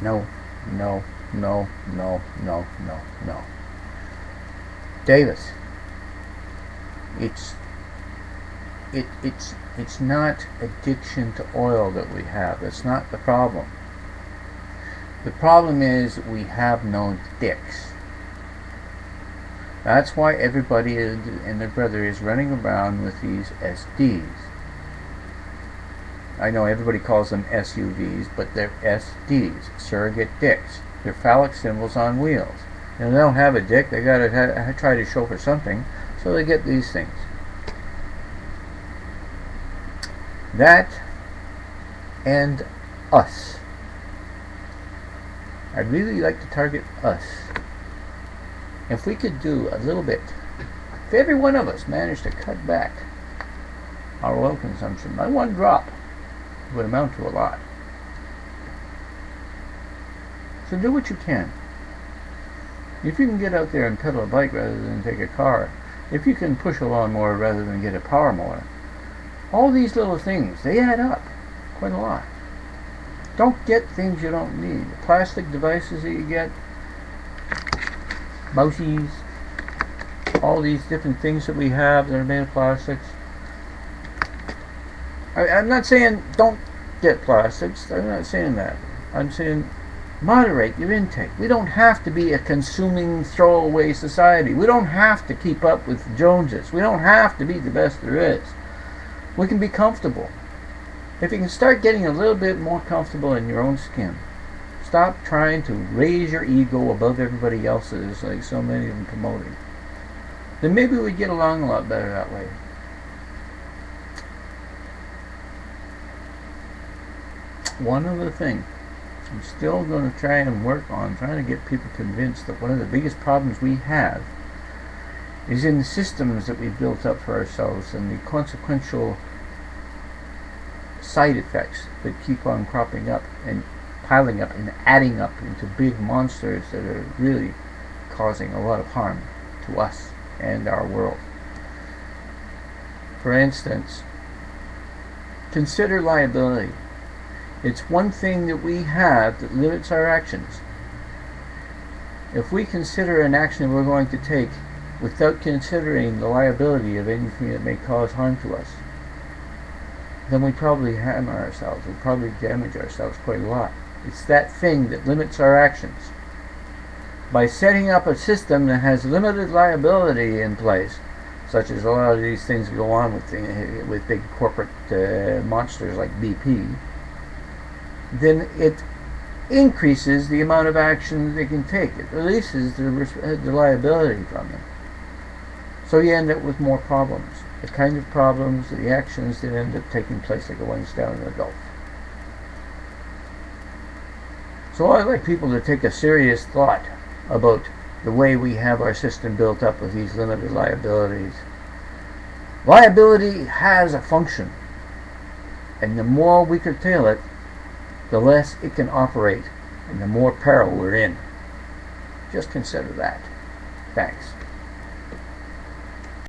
No, no, no, no, no, no, no. Davis, it's it's not addiction to oil that we have. That's not the problem. The problem is we have no dicks. That's why everybody and their brother is running around with these SDs. I know everybody calls them SUVs, but they're SDs, surrogate dicks. They're phallic symbols on wheels. And they don't have a dick, they gotta try to show for something, so they get these things. That and us. I'd really like to target us. If we could do a little bit, if every one of us managed to cut back our oil consumption by one drop, it would amount to a lot. So do what you can. If you can get out there and pedal a bike rather than take a car, if you can push a lawnmower rather than get a power mower, all these little things, they add up quite a lot. Don't get things you don't need. The plastic devices that you get, mousies, all these different things that we have that are made of plastics. I'm not saying don't get plastics. I'm not saying that. I'm saying moderate your intake. We don't have to be a consuming, throwaway society. We don't have to keep up with the Joneses. We don't have to be the best there is. We can be comfortable. If you can start getting a little bit more comfortable in your own skin, stop trying to raise your ego above everybody else's, like so many of them promoting, then maybe we'd get along a lot better that way. One other thing I'm still going to try and work on, trying to get people convinced that one of the biggest problems we have is in the systems that we've built up for ourselves and the consequential side effects that keep on cropping up and piling up and adding up into big monsters that are really causing a lot of harm to us and our world. For instance, consider liability. It's one thing that we have that limits our actions. If we consider an action we're going to take without considering the liability of anything that may cause harm to us, then we probably harm ourselves. We probably damage ourselves quite a lot. It's that thing that limits our actions. By setting up a system that has limited liability in place, such as a lot of these things go on with big corporate monsters like BP, then it increases the amount of action they can take. It releases the liability from them. So you end up with more problems. The kind of problems, the actions that end up taking place like the ones down in the Gulf. So I'd like people to take a serious thought about the way we have our system built up with these limited liabilities. Liability has a function, and the more we curtail it, the less it can operate, and the more peril we're in. Just consider that. Thanks.